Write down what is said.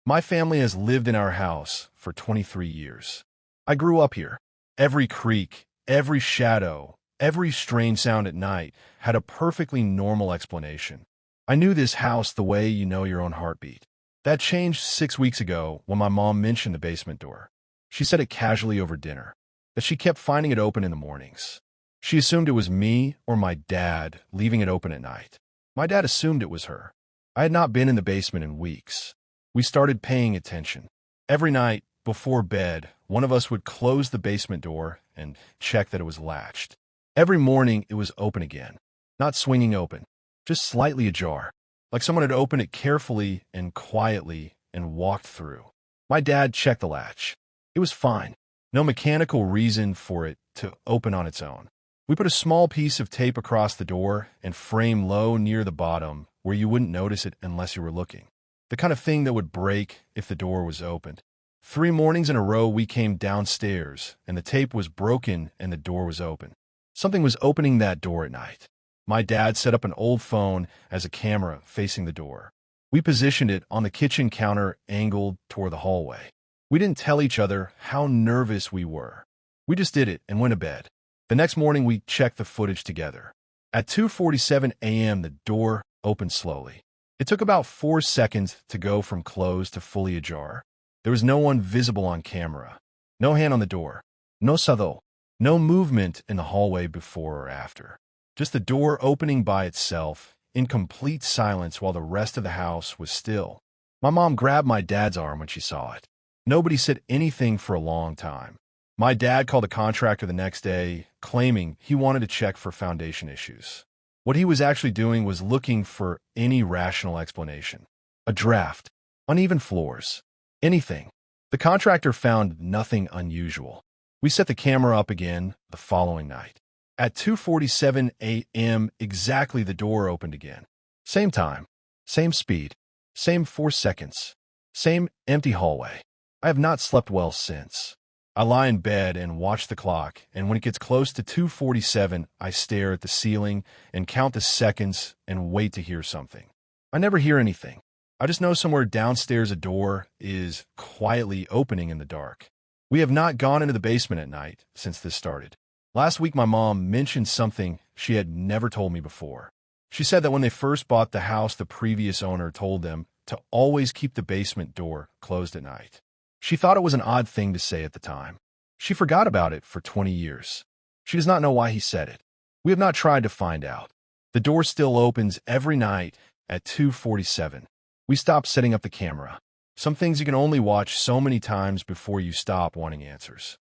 My family has lived in our house for 23 years. I grew up here. Every creak, every shadow, every strange sound at night had a perfectly normal explanation. I knew this house the way you know your own heartbeat. That changed 6 weeks ago when my mom mentioned the basement door. She said it casually over dinner, that she kept finding it open in the mornings. She assumed it was me or my dad leaving it open at night. My dad assumed it was her. I had not been in the basement in weeks. We started paying attention. Every night, before bed, one of us would close the basement door and check that it was latched. Every morning, it was open again. Not swinging open, just slightly ajar, like someone had opened it carefully and quietly and walked through. My dad checked the latch. It was fine. No mechanical reason for it to open on its own. We put a small piece of tape across the door and frame low near the bottom where you wouldn't notice it unless you were looking. The kind of thing that would break if the door was opened. 3 mornings in a row we came downstairs and the tape was broken and the door was open. Something was opening that door at night. My dad set up an old phone as a camera facing the door. We positioned it on the kitchen counter angled toward the hallway. We didn't tell each other how nervous we were. We just did it and went to bed. The next morning we checked the footage together. At 2:47 a.m. the door opened slowly. It took about 4 seconds to go from closed to fully ajar. There was no one visible on camera. No hand on the door. No sado. No movement in the hallway before or after. Just the door opening by itself, in complete silence while the rest of the house was still. My mom grabbed my dad's arm when she saw it. Nobody said anything for a long time. My dad called the contractor the next day, claiming he wanted to check for foundation issues. What he was actually doing was looking for any rational explanation. A draft, uneven floors, anything. The contractor found nothing unusual. We set the camera up again the following night. At 2:47 a.m. exactly the door opened again. Same time, same speed, same 4 seconds, same empty hallway. I have not slept well since. I lie in bed and watch the clock, and when it gets close to 2:47, I stare at the ceiling and count the seconds and wait to hear something. I never hear anything. I just know somewhere downstairs a door is quietly opening in the dark. We have not gone into the basement at night since this started. Last week my mom mentioned something she had never told me before. She said that when they first bought the house, the previous owner told them to always keep the basement door closed at night. She thought it was an odd thing to say at the time. She forgot about it for 20 years. She does not know why he said it. We have not tried to find out. The door still opens every night at 2:47. We stopped setting up the camera. Some things you can only watch so many times before you stop wanting answers.